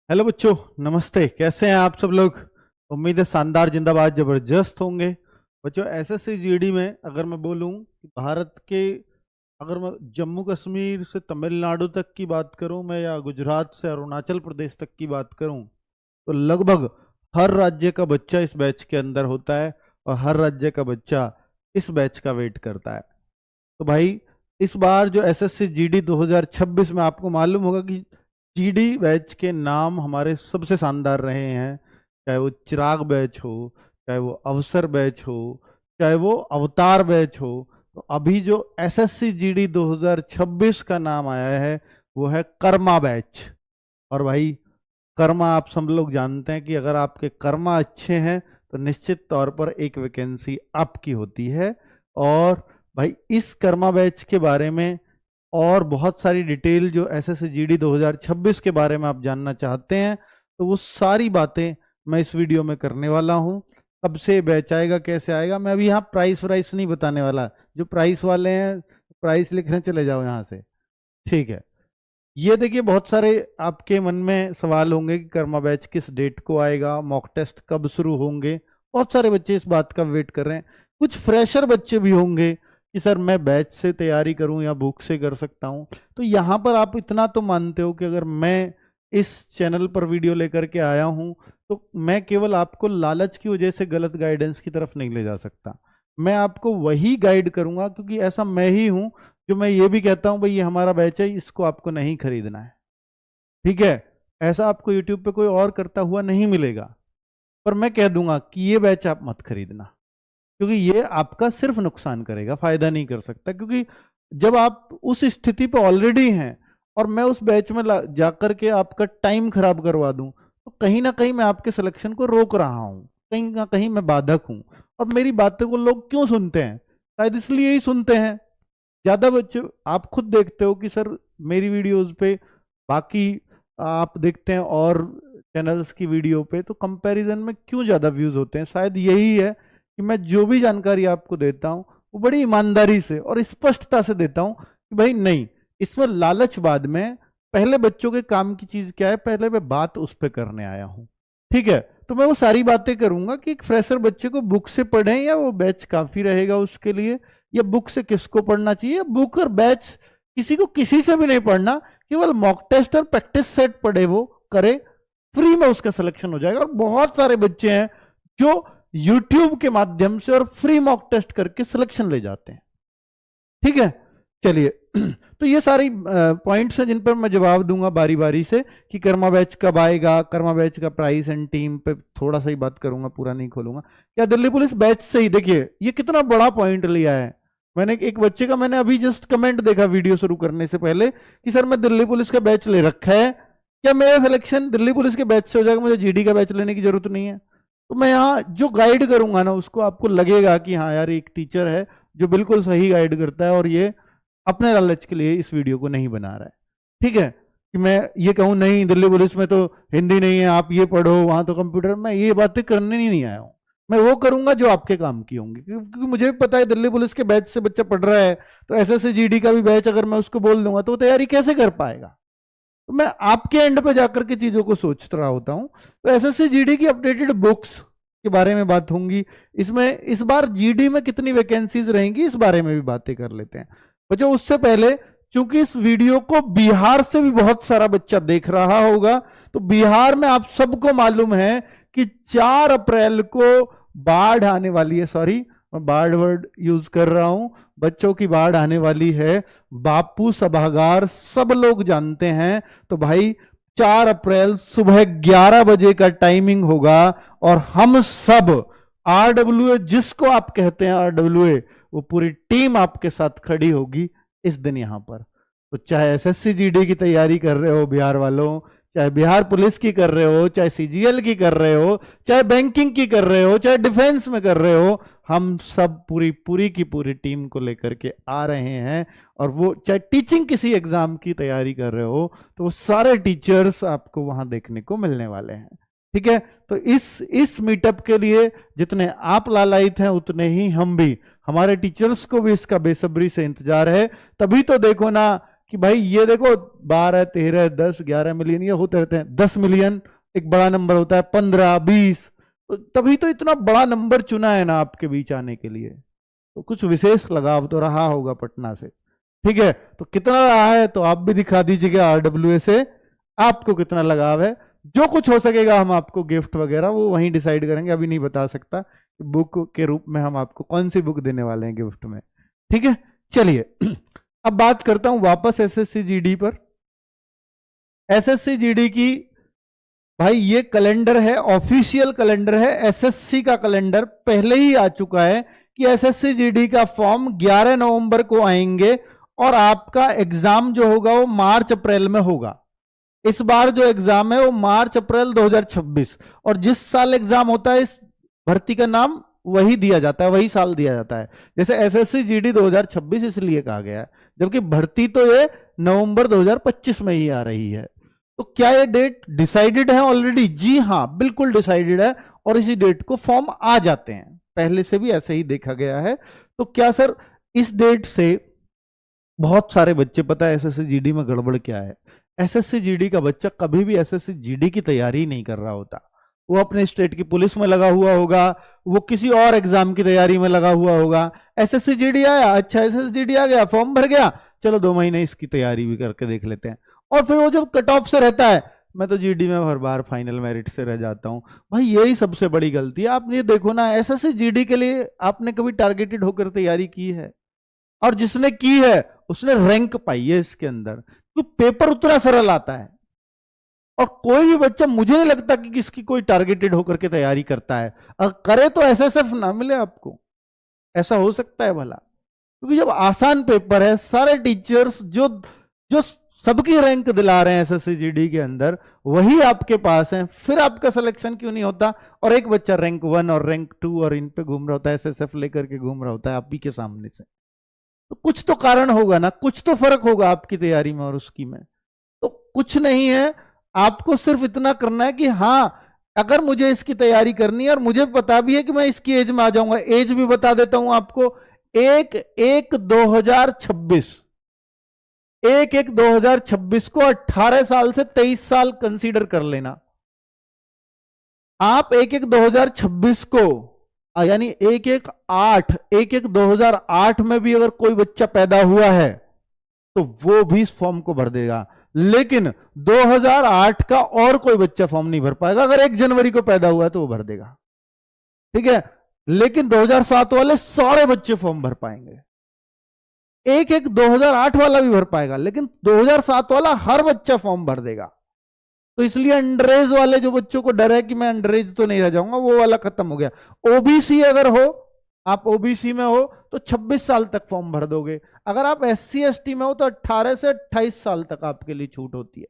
Hello बच्चों, नमस्ते। कैसे हैं आप सब लोग? उम्मीद है शानदार, जिंदाबाद, जबरदस्त होंगे। बच्चों, एसएससी जीडी में अगर मैं बोलूं कि भारत के, अगर मैं जम्मू कश्मीर से तमिलनाडु तक की बात करूं मैं, या गुजरात से अरुणाचल प्रदेश तक की बात करूं, तो लगभग हर राज्य का बच्चा इस बैच के अंदर होता है और हर राज्य का बच्चा इस बैच का वेट करता है। तो भाई, इस बार जो एसएससी जीडी 2026 में, आपको मालूम होगा कि जीडी बैच के नाम हमारे सबसे शानदार रहे हैं। चाहे वो चिराग बैच हो, चाहे वो अवसर बैच हो, चाहे वो अवतार बैच हो। तो अभी जो एसएससी जीडी 2026 का नाम आया है वो है कर्मा बैच। और भाई, कर्मा आप सब लोग जानते हैं कि अगर आपके कर्मा अच्छे हैं तो निश्चित तौर पर एक वैकेंसी आपकी होती है। और भाई, इस कर्मा बैच के बारे में और बहुत सारी डिटेल जो एसएससी जीडी 2026 के बारे में आप जानना चाहते हैं, तो वो सारी बातें मैं इस वीडियो में करने वाला हूं। कब से बैच आएगा, कैसे आएगा, मैं अभी यहाँ प्राइस वाइस नहीं बताने वाला। जो प्राइस वाले हैं, प्राइस लिखने चले जाओ यहाँ से, ठीक है। ये देखिए, बहुत सारे आपके मन में सवाल होंगे कि कर्मा बैच किस डेट को आएगा, मॉक टेस्ट कब शुरू होंगे। बहुत सारे बच्चे इस बात का वेट कर रहे हैं। कुछ फ्रेशर बच्चे भी होंगे कि सर मैं बैच से तैयारी करूं या बुक से कर सकता हूं। तो यहाँ पर आप इतना तो मानते हो कि अगर मैं इस चैनल पर वीडियो लेकर के आया हूं तो मैं केवल आपको लालच की वजह से गलत गाइडेंस की तरफ नहीं ले जा सकता। मैं आपको वही गाइड करूंगा क्योंकि ऐसा मैं ही हूं जो मैं ये भी कहता हूं भाई ये हमारा बैच है, इसको आपको नहीं खरीदना है, ठीक है। ऐसा आपको यूट्यूब पे कोई और करता हुआ नहीं मिलेगा। पर मैं कह दूंगा कि ये बैच आप मत खरीदना, क्योंकि ये आपका सिर्फ नुकसान करेगा, फायदा नहीं कर सकता। क्योंकि जब आप उस स्थिति पे ऑलरेडी हैं और मैं उस बैच में जाकर के आपका टाइम खराब करवा दूं, तो कहीं ना कहीं मैं आपके सिलेक्शन को रोक रहा हूं, कहीं ना कहीं मैं बाधक हूं। और मेरी बातों को लोग क्यों सुनते हैं? शायद इसलिए ही सुनते हैं। ज्यादा बच्चे, आप खुद देखते हो कि सर मेरी वीडियोस पे, बाकी आप देखते हैं और चैनल्स की वीडियो पे, तो कंपैरिजन में क्यों ज्यादा व्यूज होते हैं? शायद यही है कि मैं जो भी जानकारी आपको देता हूं वो बड़ी ईमानदारी से और स्पष्टता से देता हूं कि भाई नहीं, इसमें लालच बाद में, पहले बच्चों के काम की चीज क्या है, पहले मैं बात उस पर करने आया हूं, ठीक है। तो मैं वो सारी बातें करूंगा कि एक फ्रेशर बच्चे को बुक से पढ़ें या वो बैच काफी रहेगा उसके लिए, या बुक से किसको पढ़ना चाहिए। बुक और बैच किसी को किसी से भी नहीं पढ़ना, केवल मॉक टेस्ट और प्रैक्टिस सेट पढ़े, वो करे, फ्री में उसका सिलेक्शन हो जाएगा। और बहुत सारे बच्चे हैं जो यूट्यूब के माध्यम से और फ्री मॉक टेस्ट करके सिलेक्शन ले जाते हैं, ठीक है। चलिए, तो ये सारी पॉइंट्स हैं जिन पर मैं जवाब दूंगा बारी बारी से कि कर्मा बैच कब आएगा, कर्मा बैच का प्राइस एंड टीम पे थोड़ा सा ही बात करूंगा, पूरा नहीं खोलूंगा। क्या दिल्ली पुलिस बैच से ही, देखिए ये कितना बड़ा पॉइंट लिया है। मैंने एक बच्चे का, मैंने अभी जस्ट कमेंट देखा वीडियो शुरू करने से पहले कि सर मैं दिल्ली पुलिस का बैच ले रखा है, क्या मेरा सिलेक्शन दिल्ली पुलिस के बैच से हो जाएगा, मुझे जीडी का बैच लेने की जरूरत नहीं है? तो मैं यहाँ जो गाइड करूंगा ना, उसको आपको लगेगा कि हाँ यार, एक टीचर है जो बिल्कुल सही गाइड करता है और ये अपने लालच के लिए इस वीडियो को नहीं बना रहा है, ठीक है। कि मैं ये कहूँ नहीं दिल्ली पुलिस में तो हिंदी नहीं है, आप ये पढ़ो, वहां तो कंप्यूटर, मैं ये बातें करने नहीं आया हूँ। मैं वो करूंगा जो आपके काम की होंगी, क्योंकि मुझे भी पता है दिल्ली पुलिस के बैच से बच्चा पढ़ रहा है, तो एसएससी जीडी का भी बैच अगर मैं उसको बोल दूंगा तो वो तैयारी कैसे कर पाएगा? तो मैं आपके एंड पे जाकर के चीजों को सोच रहा होता हूं। तो एसएससी जीडी की अपडेटेड बुक्स के बारे में बात होंगी इसमें। इस बार जीडी में कितनी वैकेंसीज रहेंगी इस बारे में भी बातें कर लेते हैं। बच्चों, उससे पहले, चूंकि इस वीडियो को बिहार से भी बहुत सारा बच्चा देख रहा होगा, तो बिहार में आप सबको मालूम है कि 4 अप्रैल को बाढ़ आने वाली है। सॉरी, मैं बाढ़ वर्ड यूज कर रहा हूं, बच्चों की बाढ़ आने वाली है। बापू सभागार सब लोग जानते हैं। तो भाई 4 अप्रैल सुबह 11 बजे का टाइमिंग होगा और हम सब आरडब्ल्यूए, जिसको आप कहते हैं आरडब्ल्यूए, वो पूरी टीम आपके साथ खड़ी होगी इस दिन यहां पर। तो चाहे एसएससी जीडी की तैयारी कर रहे हो बिहार वालों, चाहे बिहार पुलिस की कर रहे हो, चाहे सीजीएल की कर रहे हो, चाहे बैंकिंग की कर रहे हो, चाहे डिफेंस में कर रहे हो, हम सब पूरी की पूरी टीम को लेकर के आ रहे हैं। और वो चाहे टीचिंग किसी एग्जाम की तैयारी कर रहे हो, तो वो सारे टीचर्स आपको वहां देखने को मिलने वाले हैं, ठीक है। तो इस मीटअप के लिए जितने आप लालायित हैं उतने ही हम भी, हमारे टीचर्स को भी इसका बेसब्री से इंतजार है। तभी तो देखो ना कि भाई ये देखो 12, 13, 10, 11 मिलियन ये होते रहते हैं। 10 मिलियन एक बड़ा नंबर होता है, 15, 20, तो तभी तो इतना बड़ा नंबर चुना है ना आपके बीच आने के लिए। तो कुछ विशेष लगाव तो रहा होगा पटना से। ठीक है, तो कितना रहा है तो आप भी दिखा दीजिएगा RWA से आपको कितना लगाव है। जो कुछ हो सकेगा हम आपको गिफ्ट वगैरह वो वहीं डिसाइड करेंगे, अभी नहीं बता सकता बुक के रूप में हम आपको कौन सी बुक देने वाले हैं गिफ्ट में। ठीक है, चलिए अब बात करता हूं वापस SSC GD पर। SSC GD की भाई ये कैलेंडर है, ऑफिशियल कैलेंडर है, SSC का कैलेंडर पहले ही आ चुका है कि SSC GD का फॉर्म 11 नवंबर को आएंगे और आपका एग्जाम जो होगा वो मार्च अप्रैल में होगा। इस बार जो एग्जाम है वो मार्च अप्रैल 2026, और जिस साल एग्जाम होता है इस भर्ती का नाम वही दिया जाता है, वही साल दिया जाता है। जैसे SSC GD 2026 इसलिए कहा गया है, जबकि भर्ती तो ये नवंबर 2025 में ही आ रही है। तो क्या ये डेट डिसाइडेड है ऑलरेडी? जी हाँ, बिल्कुल डिसाइडेड है, और इसी डेट को फॉर्म आ जाते हैं, पहले से भी ऐसे ही देखा गया है। तो क्या सर इस डेट से बहुत सारे बच्चे, पता है SSC GD में गड़बड़ क्या है, SSC GD का बच्चा कभी भी SSC GD की तैयारी नहीं कर रहा होता। वो अपने स्टेट की पुलिस में लगा हुआ होगा, वो किसी और एग्जाम की तैयारी में लगा हुआ होगा। SSC GD आया, अच्छा SSC GD आ गया, फॉर्म भर गया, चलो 2 महीने इसकी तैयारी भी करके देख लेते हैं। और फिर वो जब कट ऑफ से रहता है, मैं तो GD में हर बार फाइनल मेरिट से रह जाता हूं। भाई यही सबसे बड़ी गलती है। आप ये देखो ना, SSC GD के लिए आपने कभी टारगेटेड होकर तैयारी की है? और जिसने की है उसने रैंक पाई है इसके अंदर, तो पेपर उतना सरल आता है। और कोई भी बच्चा, मुझे नहीं लगता कि किसकी कोई टारगेटेड होकर के तैयारी करता है। अगर करे तो SSF ना मिले आपको, ऐसा हो सकता है भला? क्योंकि जब आसान पेपर है, सारे टीचर्स जो जो सबकी रैंक दिला रहे हैं SSC GD के अंदर, वही आपके पास है, फिर आपका सिलेक्शन क्यों नहीं होता? और एक बच्चा रैंक 1 और रैंक 2 और इन पे घूम रहा होता है, SSF लेकर के घूम रहा होता है आप ही के सामने से। तो कुछ तो कारण होगा ना, कुछ तो फर्क होगा आपकी तैयारी में और उसकी में। तो कुछ नहीं है, आपको सिर्फ इतना करना है कि हाँ, अगर मुझे इसकी तैयारी करनी है और मुझे पता भी है कि मैं इसकी एज में आ जाऊंगा, एज भी बता देता हूं आपको, 1/1/2026, 1/1/2026 को 18 साल से 23 साल कंसीडर कर लेना। आप 1/1/2026 को यानी 1/1/2008 में भी अगर कोई बच्चा पैदा हुआ है तो वो भी इस फॉर्म को भर देगा। लेकिन 2008 का और कोई बच्चा फॉर्म नहीं भर पाएगा। अगर 1 जनवरी को पैदा हुआ है तो वो भर देगा, ठीक है। लेकिन 2007 वाले सारे बच्चे फॉर्म भर पाएंगे। 1/1/2008 वाला भी भर पाएगा, लेकिन 2007 वाला हर बच्चा फॉर्म भर देगा। तो इसलिए अंडरेज वाले जो बच्चों को डर है कि मैं अंडरेज तो नहीं रह जाऊंगा, वो वाला खत्म हो गया। ओबीसी अगर हो, आप ओबीसी में हो तो 26 साल तक फॉर्म भर दोगे। अगर आप SC ST में हो तो 18 से 28 साल तक आपके लिए छूट होती है,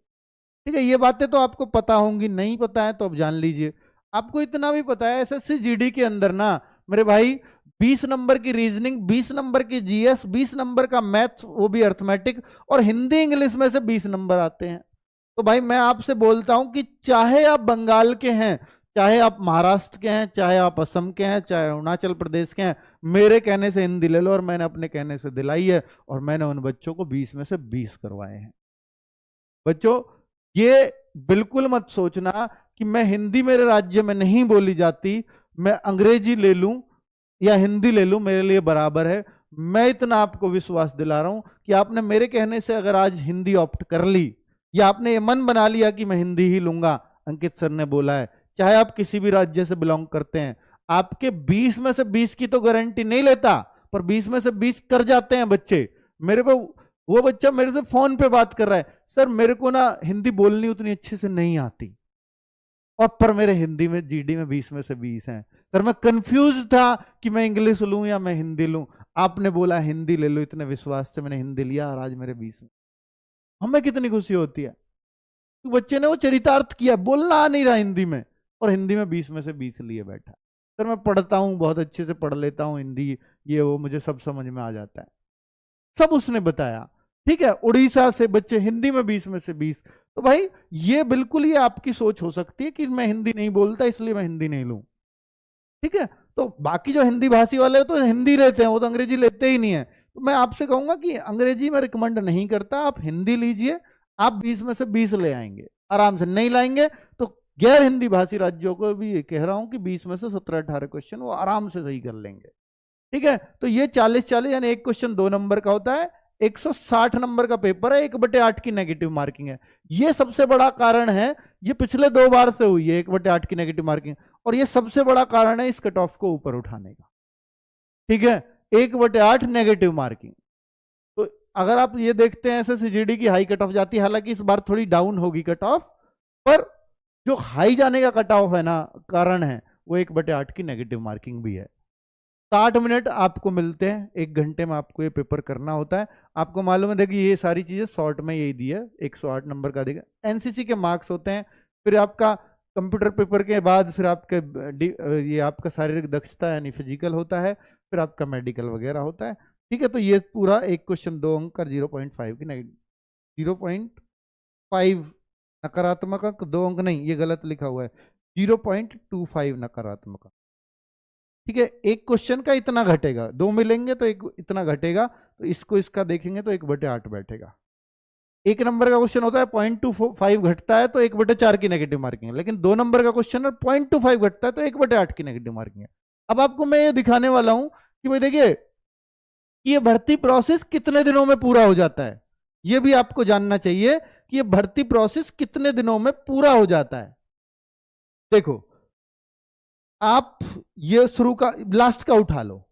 ठीक है। ये बातें तो आपको पता होंगी, नहीं पता है तो अब जान लीजिए। आपको इतना भी पता है SSC GD के अंदर ना मेरे भाई 20 नंबर की रीजनिंग, 20 नंबर की GS, 20 नंबर का मैथ्स, वो भी अर्थमेटिक, और हिंदी इंग्लिश में से 20 नंबर आते हैं। तो भाई मैं आपसे बोलता हूं कि चाहे आप बंगाल के हैं, चाहे आप महाराष्ट्र के हैं, चाहे आप असम के हैं, चाहे अरुणाचल प्रदेश के हैं, मेरे कहने से हिंदी ले लो, और मैंने अपने कहने से दिलाई है, और मैंने उन बच्चों को 20 में से 20 करवाए हैं। बच्चों ये बिल्कुल मत सोचना कि मैं हिंदी मेरे राज्य में नहीं बोली जाती, मैं अंग्रेजी ले लूं या हिंदी ले लूं, मेरे लिए बराबर है। मैं इतना आपको विश्वास दिला रहा हूं कि आपने मेरे कहने से अगर आज हिंदी ऑप्ट कर ली, या आपने ये मन बना लिया कि मैं हिंदी ही लूंगा, अंकित सर ने बोला है, चाहे आप किसी भी राज्य से बिलोंग करते हैं, आपके 20 में से 20 की तो गारंटी नहीं लेता, पर 20 में से 20 कर जाते हैं बच्चे। मेरे को वो बच्चा मेरे से फोन पे बात कर रहा है, सर मेरे को ना हिंदी बोलनी उतनी अच्छे से नहीं आती, और पर मेरे हिंदी में GD में 20 में से 20 हैं। सर मैं कंफ्यूज था कि मैं इंग्लिश लूं या मैं हिंदी लूं, आपने बोला हिंदी ले लो, इतने विश्वास से मैंने हिंदी लिया, और आज मेरे 20 में। हमें कितनी खुशी होती है। तो बच्चे ने वो चरितार्थ किया, बोलना आ नहीं रहा हिंदी में, और हिंदी में 20 में से 20 लिए बैठा। सर मैं पढ़ता हूँ, बहुत अच्छे से पढ़ लेता हूँ हिंदी, ये वो मुझे सब समझ में आ जाता है, सब उसने बताया, ठीक है। उड़ीसा से बच्चे हिंदी में 20 में से 20। तो भाई ये बिल्कुल ये आपकी सोच हो सकती है कि मैं हिंदी नहीं बोलता इसलिए मैं हिंदी नहीं लूं, ठीक है। तो बाकी जो हिंदी भाषी वाले तो हिंदी लेते हैं, वो तो अंग्रेजी लेते ही नहीं है। तो मैं आपसे कहूंगा कि अंग्रेजी में रिकमेंड नहीं करता, आप हिंदी लीजिए, आप 20 में से 20 ले आएंगे आराम से। नहीं लाएंगे तो गैर हिंदी भाषी राज्यों को भी ये कह रहा हूं कि 20 में से 17-18 क्वेश्चन वो आराम से सही कर लेंगे। ठीक है, तो ये 40-40 यानी एक क्वेश्चन 2 नंबर का होता है, 160 नंबर का पेपर है, 1/8 की नेगेटिव मार्किंग है। ये सबसे बड़ा कारण है, ये पिछले 2 बार से हुई है 1/8 की नेगेटिव मार्किंग, और ये सबसे बड़ा कारण है इस कट ऑफ को ऊपर उठाने का। ठीक है, 1/8 नेगेटिव मार्किंग। तो अगर आप ये देखते हैं एसएससी की हाई कट ऑफ जाती है, हालांकि इस बार थोड़ी डाउन होगी कट ऑफ, पर जो हाई जाने का कट ऑफ है ना, कारण है वो 1/8 की नेगेटिव मार्किंग भी है। 60 मिनट आपको मिलते हैं, 1 घंटे में आपको ये पेपर करना होता है। आपको मालूम है, देखिए ये सारी चीजें शॉर्ट में यही दी है, 108 नंबर का देगा। एनसीसी के मार्क्स होते हैं, फिर आपका कंप्यूटर पेपर के बाद फिर आपके ये आपका शारीरिक दक्षता यानी फिजिकल होता है, फिर आपका मेडिकल वगैरह होता है। ठीक है, तो ये पूरा एक क्वेश्चन 2 अंक का 0.5 की नेगेटिव, 0.5 नकारात्मक, 2 अंक नहीं, ये गलत लिखा हुआ है, 0.25 नकारात्मक। ठीक है, एक क्वेश्चन का इतना घटेगा, 2 मिलेंगे तो एक इतना घटेगा, तो इसको इसका देखेंगे तो 1/8 बैठेगा। 1 नंबर का क्वेश्चन होता है 0.25 घटता है तो 1/4 की नेगेटिव मार्किंग है, लेकिन 2 नंबर का क्वेश्चन है 0.25 घटता है तो 1/8 की नेगेटिव मार्किंग है। अब आपको मैं ये दिखाने वाला हूं कि भाई देखिए ये भर्ती प्रोसेस कितने दिनों में पूरा हो जाता है, ये भी आपको जानना चाहिए कि ये भर्ती प्रोसेस कितने दिनों में पूरा हो जाता है। देखो आप ये शुरू का लास्ट का उठा लो,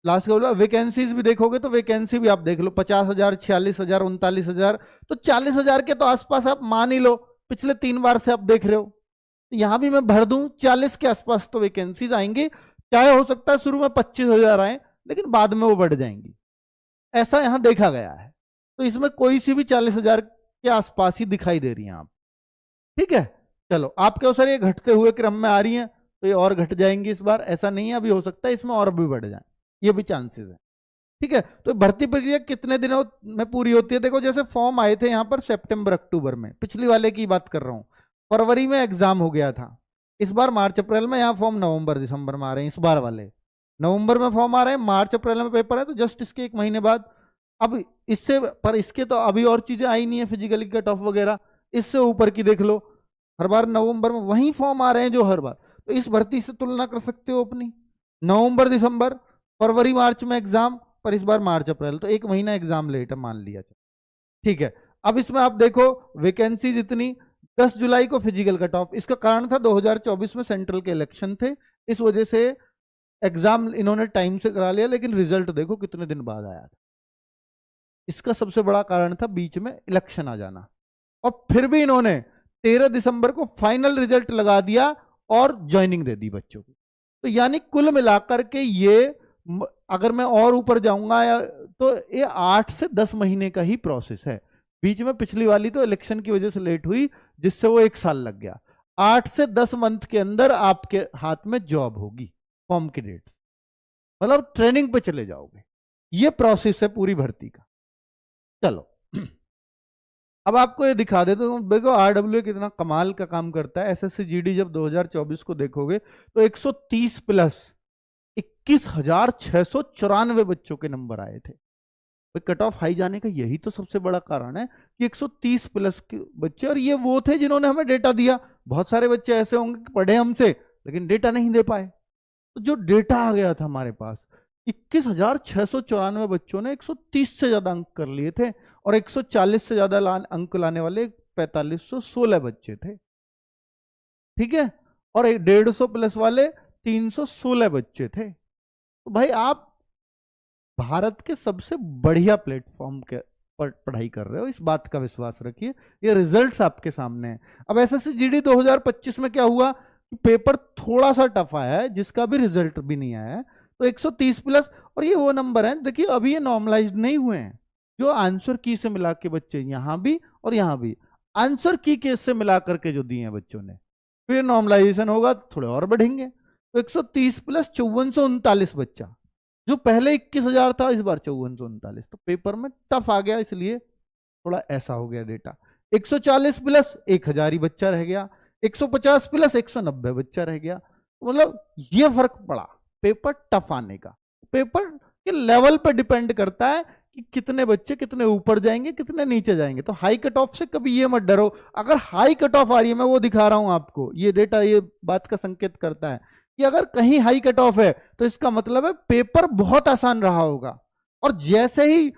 लास्ट का उठा, वैकेंसीज भी देखोगे तो वैकेंसी भी आप देख लो 50,000, 46,000, 39,000, तो 40,000 के तो आसपास आप मान ही लो, पिछले 3 बार से आप देख रहे हो। तो यहां भी मैं भर दूं 40 के आसपास तो वैकेंसीज आएंगी, चाहे हो सकता है शुरू में 25,000 आए लेकिन बाद में वो बढ़ जाएंगी, ऐसा यहां देखा गया है। तो इसमें कोई सी भी 40,000 के आसपास ही दिखाई दे रही है आप। ठीक है, चलो आपके अनुसार ये घटते हुए क्रम में आ रही हैं तो ये और घट जाएंगी इस बार, ऐसा नहीं है, अभी हो सकता है इसमें और भी बढ़ जाए, ये भी चांसेस है। ठीक है, तो भर्ती प्रक्रिया कितने दिनों में पूरी होती है? देखो जैसे फॉर्म आए थे यहाँ पर सितंबर अक्टूबर में, पिछली वाले की बात कर रहा हूँ, फरवरी में एग्जाम हो गया था, इस बार मार्च अप्रैल में, यहाँ फॉर्म नवंबर दिसंबर में आ रहे हैं, इस बार वाले नवंबर में फॉर्म आ रहे हैं, मार्च अप्रैल में पेपर है, तो जस्ट इसके 1 महीने बाद। अब इससे पर इसके तो अभी और चीजें आई नहीं है, फिजिकली कट ऑफ वगैरह, इससे ऊपर की देख लो, हर बार नवंबर में वही फॉर्म आ रहे हैं जो हर बार, तो इस भर्ती से तुलना कर सकते हो अपनी, नवंबर दिसंबर, फरवरी मार्च में एग्जाम, पर इस बार मार्च अप्रैल, तो 1 महीना एग्जाम लेट है मान लिया। ठीक है, अब इसमें आप देखो वैकेंसीज इतनी, 10 जुलाई को फिजिकल कट ऑफ, इसका कारण था 2024 में सेंट्रल के इलेक्शन थे, इस वजह से एग्जाम इन्होंने टाइम से करा लिया, लेकिन रिजल्ट देखो कितने दिन बाद आया था। इसका सबसे बड़ा कारण था बीच में इलेक्शन आ जाना, और फिर भी इन्होंने 13 दिसंबर को फाइनल रिजल्ट लगा दिया और ज्वाइनिंग दे दी बच्चों को। तो यानी कुल मिलाकर के ये, अगर मैं और ऊपर जाऊंगा तो ये 8 से 10 महीने का ही प्रोसेस है। बीच में पिछली वाली तो इलेक्शन की वजह से लेट हुई, जिससे वो 1 साल लग गया। 8 से 10 मंथ के अंदर आपके हाथ में जॉब होगी, फॉर्म की डेट, मतलब ट्रेनिंग पे चले जाओगे। ये प्रोसेस है पूरी भर्ती का। चलो अब आपको ये दिखा दे तो देखो आरडब्ल्यू कितना कमाल का काम करता है। एसएससी जीडी जब 2024 को देखोगे तो 130 प्लस 21,694 बच्चों के नंबर आए थे। कट ऑफ हाई जाने का यही तो सबसे बड़ा कारण है कि 130 प्लस के बच्चे, और ये वो थे जिन्होंने हमें डेटा दिया। बहुत सारे बच्चे ऐसे होंगे कि पढ़े हमसे लेकिन डेटा नहीं दे पाए, तो जो डेटा आ गया था हमारे पास, 21,694 बच्चों ने 130 से ज्यादा अंक कर लिए थे, और 140 से ज्यादा अंक लाने वाले 4516 बच्चे थे। ठीक है, और 150 प्लस वाले 316 बच्चे थे। तो भाई आप भारत के सबसे बढ़िया प्लेटफॉर्म के पर पढ़ाई कर रहे हो, इस बात का विश्वास रखिए। ये रिजल्ट्स आपके सामने हैं। अब एसएससी जीडी 2025 में क्या हुआ, पेपर थोड़ा सा टफ आया है, जिसका भी रिजल्ट भी नहीं आया है, तो 130 प्लस, और ये वो नंबर है, देखिए अभी ये नॉर्मलाइज नहीं हुए हैं, जो आंसर की से मिला के बच्चे यहां भी और यहां भी आंसर की के से मिला करके जो दिए हैं बच्चों ने, फिर नॉर्मलाइजेशन होगा तो थोड़े और बढ़ेंगे। तो 130 प्लस 5439 बच्चा, जो पहले 21,000 था इस बार 5439, तो पेपर में टफ आ गया, इसलिए थोड़ा ऐसा हो गया डेटा। 140 प्लस 1,000 ही बच्चा रह गया, 150 प्लस 190 बच्चा रह गया, मतलब ये फर्क पड़ा पेपर टफ आने का। पेपर के लेवल पे डिपेंड करता है कि कितने बच्चे कितने ऊपर जाएंगे कितने नीचे जाएंगे। तो हाई कट ऑफ से कभी ये मत डरो, अगर हाई कट ऑफ आ रही है, मैं वो दिखा रहा हूं आपको, ये डेटा ये बात का संकेत करता है कि अगर कहीं हाई कट ऑफ है तो इसका मतलब है पेपर बहुत आसान रहा होगा, और जैसे ही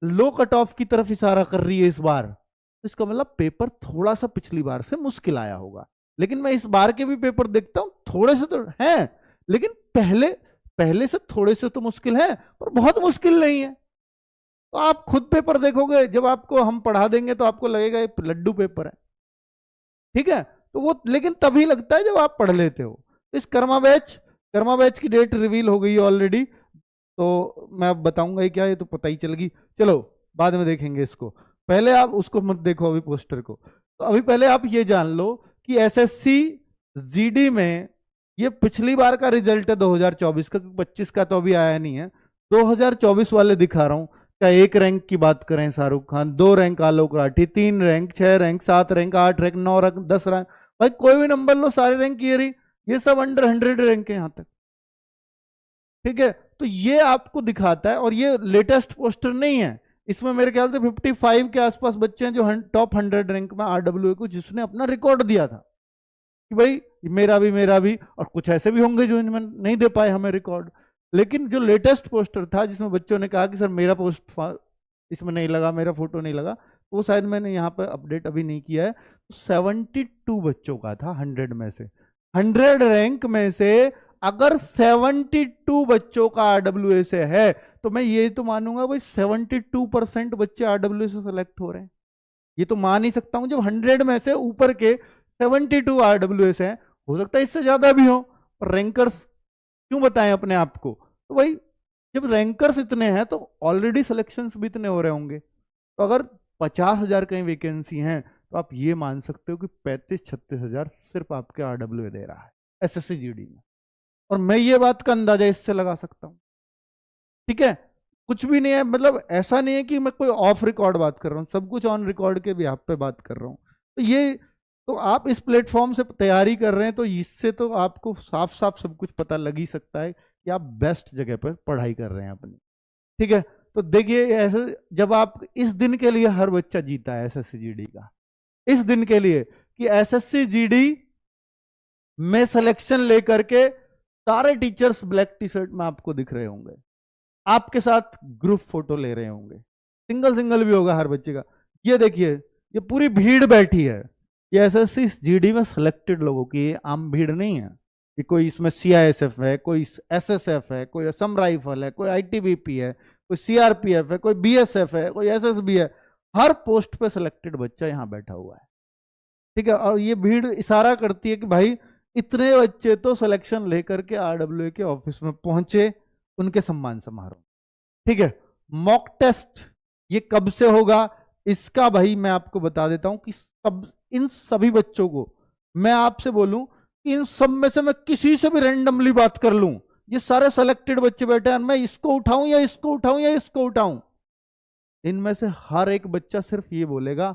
लो कट ऑफ की तरफ इशारा कर रही है इस बार, तो इसका मतलब पेपर थोड़ा सा पिछली बार से मुश्किल आया होगा। लेकिन मैं इस बार के भी पेपर देखता हूं, थोड़े से तो हैं, लेकिन पहले से थोड़े से तो मुश्किल है, पर बहुत मुश्किल नहीं है। तो आप खुद पेपर देखोगे, जब आपको हम पढ़ा देंगे तो आपको लगेगा ये लड्डू पेपर है, ठीक है। तो वो लेकिन तभी लगता है जब आप पढ़ लेते हो। इस कर्मा बैच की डेट रिवील हो गई ऑलरेडी, तो मैं अब बताऊंगा क्या, ये तो पता ही चल गई, चलो बाद में देखेंगे इसको। पहले आप उसको मत देखो अभी पोस्टर को, तो अभी पहले आप ये जान लो कि एसएससी जीडी में ये पिछली बार का रिजल्ट है 2024 का, 25 का तो अभी आया नहीं है, 2024 वाले दिखा रहा हूं। चाहे 1 रैंक की बात करें Shahrukh Khan, 2 rank Alok Rathi, 3 rank, 6 rank, 7 rank, 8 rank, 9 rank, 10 rank, भाई कोई भी नंबर लो, सारे रैंक ये सब अंडर 100 रैंक है यहां तक, ठीक है। तो ये आपको दिखाता है, और ये लेटेस्ट पोस्टर नहीं है, इसमें मेरे ख्याल से 55 के आसपास बच्चे हैं जो टॉप 100 रैंक में आरडब्ल्यूए को जिसने अपना रिकॉर्ड दिया था कि भाई मेरा भी, और कुछ ऐसे भी होंगे जो इनमें नहीं दे पाए हमें रिकॉर्ड। लेकिन जो लेटेस्ट पोस्टर था जिसमें बच्चों ने कहा कि सर मेरा पोस्ट इसमें नहीं लगा, मेरा फोटो नहीं लगा, वो शायद मैंने यहाँ पर अपडेट अभी नहीं किया है, 72 बच्चों का था 100 में से, 100 रैंक में से अगर 72 बच्चों का आरडब्ल्यूए से है, तो मैं ये तो मानूंगा भाई 72% बच्चे आरडब्ल्यूए से सेलेक्ट हो रहे हैं। ये तो मान ही सकता हूं जब 100 में से ऊपर के 72 आरडब्ल्यूए से हैं, हो सकता है इससे ज्यादा भी हो, रैंकर्स क्यों बताएं अपने आप को। तो भाई जब रैंकर्स इतने हैं तो ऑलरेडी सिलेक्शंस भी इतने हो रहे होंगे। तो अगर 50,000 कहीं वैकेंसी हैं, तो आप ये मान सकते हो कि 35-36 हजार सिर्फ आपके आरडब्ल्यूए दे रहा है एसएससी जीडी में, और मैं ये बात का अंदाजा इससे लगा सकता हूं, ठीक है। कुछ भी नहीं है, मतलब ऐसा नहीं है कि मैं कोई ऑफ रिकॉर्ड बात कर रहा हूं, सब कुछ ऑन रिकॉर्ड के भी आप पे बात कर रहा हूं। तो ये तो आप इस प्लेटफॉर्म से तैयारी कर रहे हैं, तो इससे तो आपको साफ साफ सब कुछ पता लग ही सकता है कि आप बेस्ट जगह पर पढ़ाई कर रहे हैं अपनी, ठीक है। तो देखिए ऐसे जब आप इस दिन के लिए हर बच्चा जीता है एसएससी जीडी का, इस दिन के लिए कि एसएससी जीडी में सिलेक्शन लेकर के सारे टीचर्स ब्लैक टी शर्ट में आपको दिख रहे होंगे, आपके साथ ग्रुप फोटो ले रहे होंगे, सिंगल भी होगा हर बच्चे का। ये देखिए ये पूरी भीड़ बैठी है, ये एसएससी जीडी में सिलेक्टेड लोगों की आम भीड़ नहीं है कि कोई इसमें सीआईएसएफ है, कोई एसएसएफ है, कोई असम राइफल है, कोई आईटीबीपी है, कोई सीआरपीएफ है, कोई बीएसएफ है, कोई एसएसबी है, हर पोस्ट पे सिलेक्टेड बच्चा यहाँ बैठा हुआ है, ठीक है। और ये भीड़ इशारा करती है कि भाई इतने बच्चे तो सिलेक्शन लेकर के आरडब्ल्यूए के ऑफिस में पहुंचे, उनके सम्मान समारोह, ठीक है। मॉक टेस्ट ये कब से होगा इसका भाई मैं आपको बता देता हूं कि इन सभी बच्चों को मैं आपसे बोलूं कि इन सब में से मैं किसी से भी रैंडमली बात कर लूं, ये सारे सेलेक्टेड बच्चे बैठे हैं, मैं इसको उठाऊं या इसको उठाऊं या इसको उठाऊं, इनमें से हर एक बच्चा सिर्फ ये बोलेगा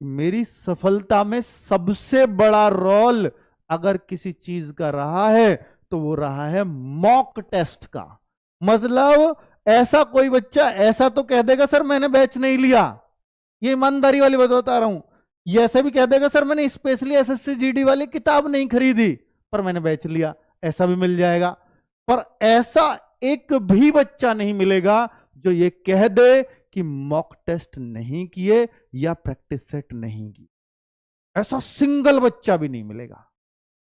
मेरी सफलता में सबसे बड़ा रोल अगर किसी चीज का रहा है तो वो रहा है मॉक टेस्ट का। मतलब ऐसा कोई बच्चा ऐसा तो कह देगा सर मैंने बैच नहीं लिया, ये ईमानदारी वाली बात बता रहा हूं, ये ऐसा भी कह देगा सर मैंने स्पेशली एसएससी जीडी वाली किताब नहीं खरीदी पर मैंने बैच लिया, ऐसा भी मिल जाएगा। पर ऐसा एक भी बच्चा नहीं मिलेगा जो ये कह दे कि मॉक टेस्ट नहीं किए या प्रैक्टिस सेट नहीं की, ऐसा सिंगल बच्चा भी नहीं मिलेगा।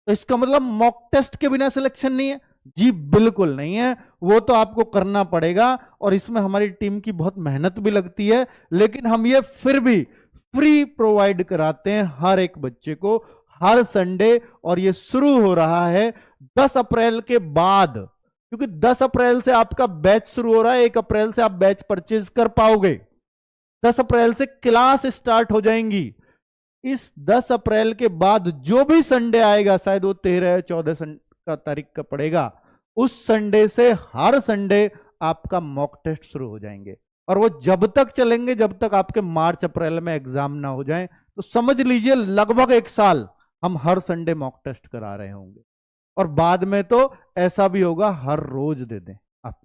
तो इसका मतलब मॉक टेस्ट के बिना सिलेक्शन नहीं है? जी बिल्कुल नहीं है, वो तो आपको करना पड़ेगा और इसमें हमारी टीम की बहुत मेहनत भी लगती है, लेकिन हम ये फिर भी फ्री प्रोवाइड कराते हैं हर एक बच्चे को हर संडे, और ये शुरू हो रहा है 10 अप्रैल के बाद, क्योंकि 10 अप्रैल से आपका बैच शुरू हो रहा है, 1 अप्रैल से आप बैच परचेज कर पाओगे, 10 अप्रैल से क्लास स्टार्ट हो जाएंगी। इस 10 अप्रैल के बाद जो भी संडे आएगा, शायद वो 13 या 14 का तारीख का पड़ेगा, उस संडे से हर संडे आपका मॉक टेस्ट शुरू हो जाएंगे, और वो जब तक चलेंगे जब तक आपके मार्च अप्रैल में एग्जाम ना हो जाए। तो समझ लीजिए लगभग 1 साल हम हर संडे मॉक टेस्ट करा रहे होंगे, और बाद में तो ऐसा भी होगा हर रोज दे दें आप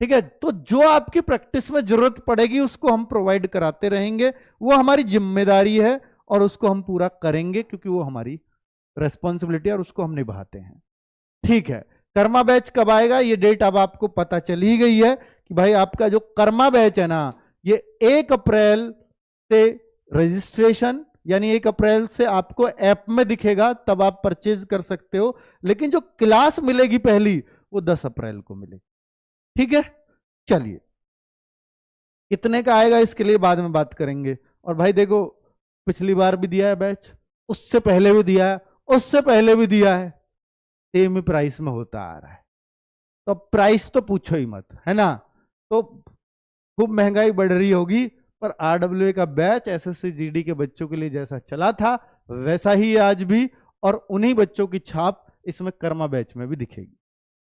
ठीक है, तो जो आपकी प्रैक्टिस में जरूरत पड़ेगी उसको हम प्रोवाइड कराते रहेंगे, वो हमारी जिम्मेदारी है और उसको हम पूरा करेंगे क्योंकि वो हमारी रेस्पॉन्सिबिलिटी है और उसको हम निभाते हैं। ठीक है, कर्मा बैच कब आएगा ये डेट अब आपको पता चल ही गई है कि भाई आपका जो कर्मा बैच है ना, ये 1 अप्रैल से रजिस्ट्रेशन यानी 1 अप्रैल से आपको ऐप में दिखेगा, तब आप परचेज कर सकते हो, लेकिन जो क्लास मिलेगी पहली वो 10 अप्रैल को मिलेगी। ठीक है, चलिए कितने का आएगा इसके लिए बाद में बात करेंगे। और भाई देखो, पिछली बार भी दिया है बैच, उससे पहले भी दिया है, उससे पहले भी दिया है, सेम ही प्राइस में होता आ रहा है, तो प्राइस तो पूछो ही मत, है ना। तो खूब महंगाई बढ़ रही होगी, पर आरडब्ल्यूए का बैच एसएससी जीडी के बच्चों के लिए जैसा चला था वैसा ही आज भी, और उन्हीं बच्चों की छाप इसमें कर्मा बैच में भी दिखेगी।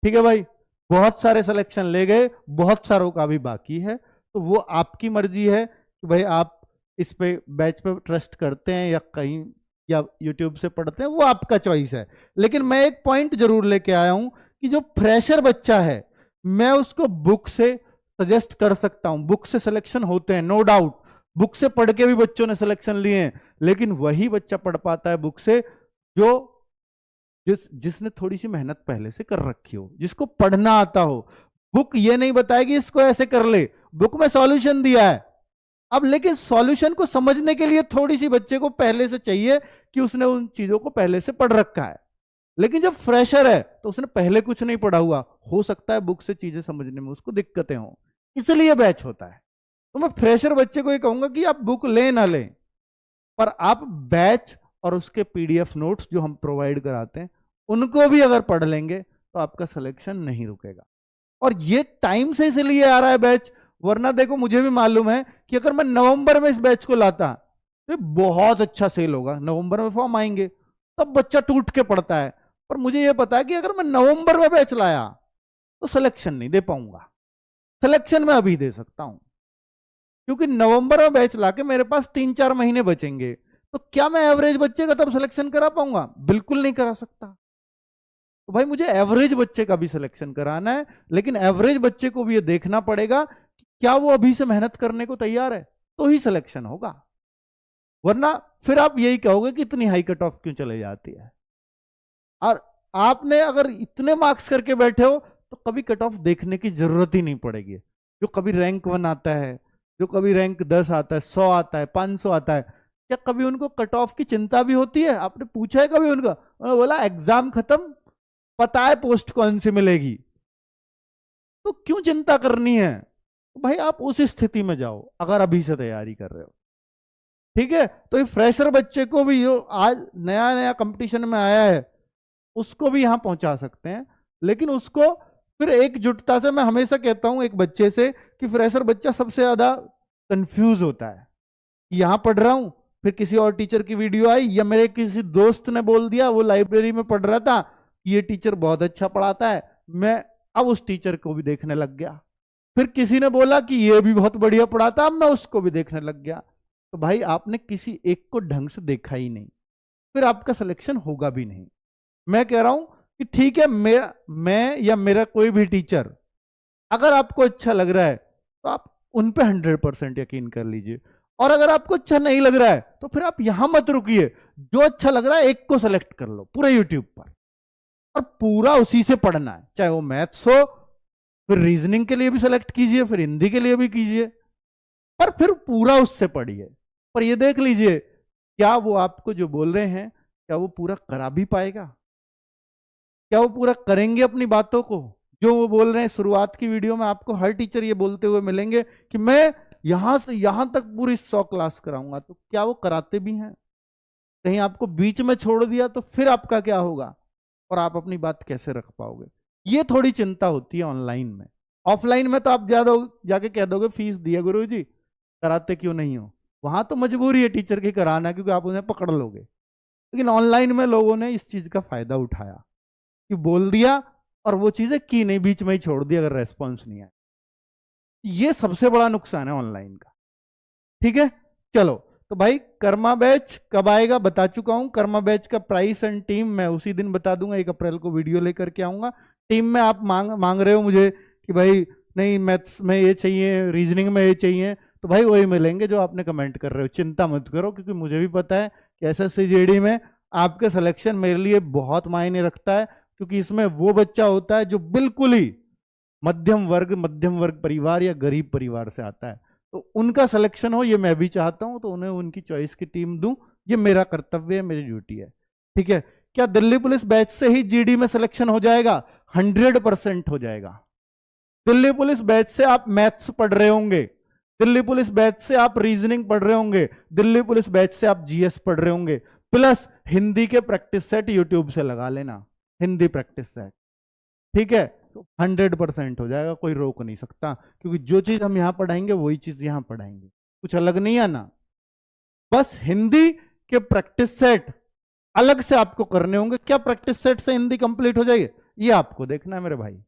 ठीक है भाई, बहुत सारे सिलेक्शन ले गए, बहुत सारों का भी बाकी है, तो वो आपकी मर्जी है कि भाई आप इस पे बैच पे ट्रस्ट करते हैं या कहीं या यूट्यूब से पढ़ते हैं, वो आपका चॉइस है। लेकिन मैं एक पॉइंट जरूर लेके आया हूं कि जो फ्रेशर बच्चा है मैं उसको बुक से सजेस्ट कर सकता हूं, बुक से सिलेक्शन होते हैं, नो डाउट, बुक से पढ़ के भी बच्चों ने सिलेक्शन लिए हैं, लेकिन वही बच्चा पढ़ पाता है बुक से जो जिसने थोड़ी सी मेहनत पहले से कर रखी हो, जिसको पढ़ना आता हो। बुक ये नहीं बताएगी इसको ऐसे कर ले, बुक में सॉल्यूशन दिया है, अब लेकिन सॉल्यूशन को समझने के लिए थोड़ी सी बच्चे को पहले से चाहिए कि उसने उन चीजों को पहले से पढ़ रखा है। लेकिन जब फ्रेशर है तो उसने पहले कुछ नहीं पढ़ा हुआ, हो सकता है बुक से चीजें समझने में उसको दिक्कतें हो, इसलिए बैच होता है। तो मैं फ्रेशर बच्चे को ये कहूंगा कि आप बुक लें ना लें, पर आप बैच और उसके पीडीएफ नोट्स जो हम प्रोवाइड कराते हैं उनको भी अगर पढ़ लेंगे तो आपका सिलेक्शन नहीं रुकेगा। और ये टाइम से इसलिए आ रहा है बैच, वरना देखो मुझे भी मालूम है कि अगर मैं नवंबर में इस बैच को लाता तो बहुत अच्छा सेल होगा, नवंबर में फॉर्म आएंगे तब बच्चा टूट के पड़ता है, पर मुझे यह पता है कि अगर मैं नवंबर में बैच लाया तो सिलेक्शन नहीं दे पाऊंगा। सिलेक्शन मैं अभी दे सकता हूं क्योंकि नवंबर में बैच लाके मेरे पास 3-4 महीने बचेंगे, तो क्या मैं एवरेज बच्चे का तब सिलेक्शन करा पाऊंगा? बिल्कुल नहीं करा सकता। तो भाई मुझे एवरेज बच्चे का भी सिलेक्शन कराना है, लेकिन एवरेज बच्चे को भी ये देखना पड़ेगा कि क्या वो अभी से मेहनत करने को तैयार है, तो ही सिलेक्शन होगा, वरना फिर आप यही कहोगे कि इतनी हाई कट ऑफ क्यों चले जाती है। और आपने अगर इतने मार्क्स करके बैठे हो तो कभी कट ऑफ देखने की जरूरत ही नहीं पड़ेगी। जो कभी रैंक 1 आता है, जो कभी रैंक 10 आता है, 100 आता है, 500 आता है, क्या कभी उनको कट ऑफ की चिंता भी होती है? आपने पूछा है कभी उनका? उन्होंने बोला एग्जाम खत्म, पता है पोस्ट कौन सी मिलेगी, तो क्यों चिंता करनी है? तो भाई आप उस स्थिति में जाओ अगर अभी से तैयारी कर रहे हो। ठीक है, तो ये फ्रेशर बच्चे को भी जो आज नया नया कंपटीशन में आया है उसको भी यहां पहुंचा सकते हैं, लेकिन उसको फिर एकजुटता से, मैं हमेशा कहता हूं एक बच्चे से कि फ्रेशर बच्चा सबसे ज्यादा कंफ्यूज होता है, यहां पढ़ रहा हूं फिर किसी और टीचर की वीडियो आई या मेरे किसी दोस्त ने बोल दिया, वो लाइब्रेरी में पढ़ रहा था, ये टीचर बहुत अच्छा पढ़ाता है, मैं अब उस टीचर को भी देखने लग गया, फिर किसी ने बोला कि ये भी बहुत बढ़िया पढ़ाता, अब मैं उसको भी देखने लग गया। तो भाई आपने किसी एक को ढंग से देखा ही नहीं, फिर आपका सिलेक्शन होगा भी नहीं। मैं कह रहा हूं कि ठीक है, मैं या मेरा कोई भी टीचर अगर आपको अच्छा लग रहा है तो आप उन पे 100% यकीन कर लीजिए, और अगर आपको अच्छा नहीं लग रहा है तो फिर आप यहां मत रुकिए, जो अच्छा लग रहा है एक को सेलेक्ट कर लो पूरे यूट्यूब पर और पूरा उसी से पढ़ना है, चाहे वो मैथ्स हो, फिर रीजनिंग के लिए भी सेलेक्ट कीजिए, फिर हिंदी के लिए भी कीजिए, पर फिर पूरा उससे पढ़िए। पर ये देख लीजिए क्या वो आपको जो बोल रहे हैं क्या वो पूरा करा भी पाएगा, क्या वो पूरा करेंगे अपनी बातों को जो वो बोल रहे हैं। शुरुआत की वीडियो में आपको हर टीचर ये बोलते हुए मिलेंगे कि मैं यहां से यहां तक पूरी 100 क्लास कराऊंगा, तो क्या वो कराते भी हैं? कहीं आपको बीच में छोड़ दिया तो फिर आपका क्या होगा और आप अपनी बात कैसे रख पाओगे? ये थोड़ी चिंता होती है ऑनलाइन में। ऑफलाइन में तो आप ज्यादा जाके कह दोगे फीस दिया गुरुजी, कराते क्यों नहीं हो? वहां तो मजबूरी है टीचर की कराना क्योंकि आप उन्हें पकड़ लोगे, लेकिन ऑनलाइन में लोगों ने इस चीज का फायदा उठाया कि बोल दिया और वो चीजें की नहीं, बीच में ही छोड़ दी अगर रेस्पॉन्स नहीं आया। ये सबसे बड़ा नुकसान है ऑनलाइन का। ठीक है, चलो तो भाई कर्मा बैच कब आएगा बता चुका हूं। कर्मा बैच का प्राइस एंड टीम मैं उसी दिन बता दूंगा, 1 अप्रैल को वीडियो लेकर के आऊंगा। टीम में आप मांग रहे हो मुझे कि भाई नहीं मैथ्स में ये चाहिए, रीजनिंग में ये चाहिए, तो भाई वही मिलेंगे जो आपने कमेंट कर रहे हो, चिंता मत करो, क्योंकि मुझे भी पता है कि एसएससी जीडी में आपके सिलेक्शन मेरे लिए बहुत मायने रखता है, क्योंकि इसमें वो बच्चा होता है जो बिल्कुल ही मध्यम वर्ग परिवार या गरीब परिवार से आता है, तो उनका सिलेक्शन हो ये मैं भी चाहता हूं, तो उन्हें उनकी चॉइस की टीम दूं, ये मेरा कर्तव्य है, मेरी ड्यूटी है। ठीक है, क्या दिल्ली पुलिस बैच से ही जीडी में सिलेक्शन हो जाएगा? 100% हो जाएगा। दिल्ली पुलिस बैच से आप मैथ्स पढ़ रहे होंगे, दिल्ली पुलिस बैच से आप रीजनिंग पढ़ रहे होंगे, दिल्ली पुलिस बैच से आप जीएस पढ़ रहे होंगे, प्लस हिंदी के प्रैक्टिस सेट यूट्यूब से लगा लेना, हिंदी प्रैक्टिस सेट। ठीक है, तो 100% हो जाएगा, कोई रोक नहीं सकता, क्योंकि जो चीज हम यहां पढ़ाएंगे वही चीज यहां पढ़ाएंगे, कुछ अलग नहीं आना। बस हिंदी के प्रैक्टिस सेट अलग से आपको करने होंगे। क्या प्रैक्टिस सेट से हिंदी कंप्लीट हो जाएगी? ये आपको देखना है मेरे भाई।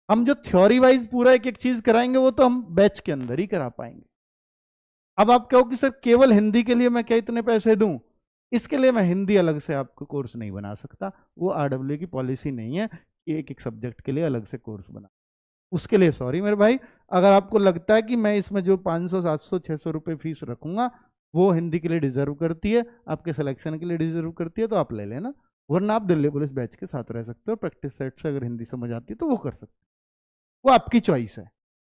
हम जो थ्योरी वाइज पूरा एक एक चीज कराएंगे वो तो हम बैच के अंदर ही करा पाएंगे। अब आप कहो कि सर केवल हिंदी के लिए मैं क्या इतने पैसे दूं? इसके लिए मैं हिंदी अलग से आपको कोर्स नहीं बना सकता, वो आरडब्ल्यू की पॉलिसी नहीं है कि एक एक सब्जेक्ट के लिए अलग से कोर्स बना। उसके लिए सॉरी मेरे भाई, अगर आपको लगता है कि मैं इसमें जो 500 700 600 रुपए फीस रखूंगा वो हिंदी के लिए डिजर्व करती है, आपके सिलेक्शन के लिए डिजर्व करती है, तो आप ले लेना, वरना आप दिल्ली पुलिस बैच के साथ रह सकते हो। प्रैक्टिस सेट से अगर हिंदी समझ आती है तो वो कर सकते हो, वो आपकी चॉइस है।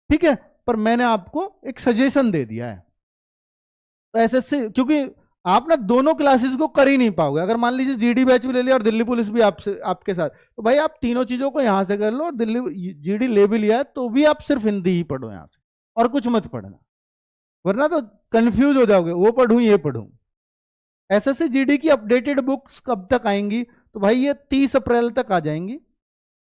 ठीक है, पर मैंने आपको एक सजेशन दे दिया है। तो एसएससी, क्योंकि आप ना दोनों क्लासेस को कर ही नहीं पाओगे, अगर मान लीजिए जीडी बैच भी ले लिया और दिल्ली पुलिस भी आपसे आपके साथ, तो भाई आप तीनों चीजों को यहां से कर लो, और दिल्ली जीडी ले भी लिया है तो भी आप सिर्फ हिंदी ही पढ़ो यहां से, और कुछ मत पढ़ना, वरना तो कंफ्यूज हो जाओगे, वो पढ़ूं ये पढ़ूं। एसएससी जीडी की अपडेटेड बुक्स कब तक आएंगी? तो भाई ये 30 अप्रैल तक आ जाएंगी।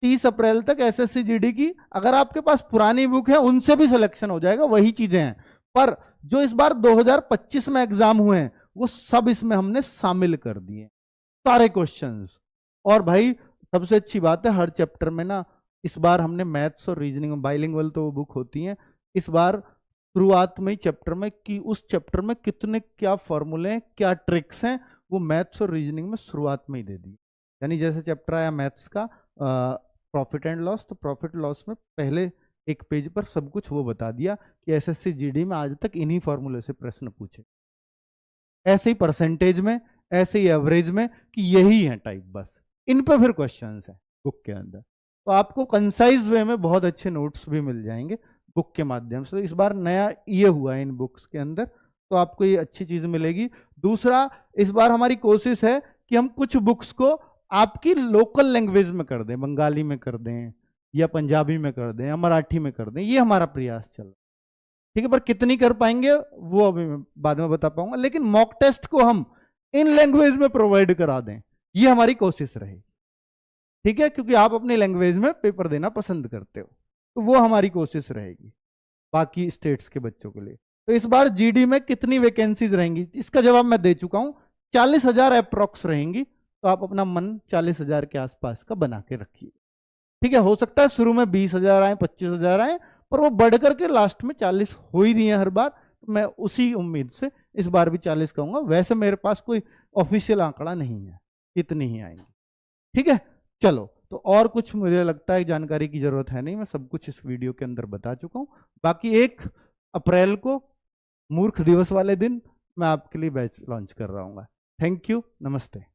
30 अप्रैल तक एसएससी जीडी की, अगर आपके पास पुरानी बुक है उनसे भी सिलेक्शन हो जाएगा, वही चीजें हैं, पर जो इस बार 2025 में एग्जाम हुए हैं वो सब इसमें हमने शामिल कर दिए, सारे क्वेश्चंस। और भाई सबसे अच्छी बात है, हर चैप्टर में ना इस बार हमने मैथ्स और रीजनिंग, बाइलिंगुअल तो वो बुक होती है, इस बार शुरुआत में ही चैप्टर में कि उस चैप्टर में कितने क्या फॉर्मूले हैं, क्या ट्रिक्स हैं, वो मैथ्स और रीजनिंग में शुरुआत में ही दे दी। यानी जैसे चैप्टर आया मैथ्स का प्रॉफिट एंड लॉस, तो प्रॉफिट लॉस में पहले एक पेज पर सब कुछ वो बता दिया कि एसएससी जीडी में आज तक इन्हीं फॉर्मूले से प्रश्न पूछे, ऐसे ही परसेंटेज में, ऐसे ही एवरेज में, कि यही है टाइप, बस इन पे फिर क्वेश्चंस हैं बुक के अंदर। तो आपको कंसाइज वे में बहुत अच्छे नोट्स भी मिल जाएंगे बुक के माध्यम से। इस बार नया ये हुआ है इन बुक्स के अंदर, तो आपको ये अच्छी चीज मिलेगी। दूसरा, इस बार हमारी कोशिश है कि हम कुछ बुक्स को आपकी लोकल लैंग्वेज में कर दें, बंगाली में कर दें या पंजाबी में कर दें या मराठी में कर दें, ये हमारा प्रयास चल रहा है। ठीक है, पर कितनी कर पाएंगे वो अभी मैं बाद में बता पाऊंगा, लेकिन मॉक टेस्ट को हम इन लैंग्वेज में प्रोवाइड करा दें, ये हमारी कोशिश रहेगी। ठीक है, क्योंकि आप अपनी लैंग्वेज में पेपर देना पसंद करते हो, तो वो हमारी कोशिश रहेगी बाकी स्टेट्स के बच्चों के लिए। तो इस बार जीडी में कितनी वैकेंसीज रहेंगी इसका जवाब मैं दे चुका हूं, 40,000 अप्रॉक्स रहेंगी, तो आप अपना मन 40,000 के आसपास का बना के रखिए। ठीक है, हो सकता है शुरू में 20,000 आए, 25,000 आए, पर वो बढ़ करके लास्ट में 40 हो ही रही है हर बार, तो मैं उसी उम्मीद से इस बार भी 40 कहूंगा। वैसे मेरे पास कोई ऑफिशियल आंकड़ा नहीं है, इतनी ही आएंगी। ठीक है, चलो, तो और कुछ मुझे लगता है जानकारी की जरूरत है नहीं, मैं सब कुछ इस वीडियो के अंदर बता चुका हूं। बाकी 1 अप्रैल को मूर्ख दिवस वाले दिन मैं आपके लिए बैच लॉन्च कर रहा हूँ। थैंक यू, नमस्ते।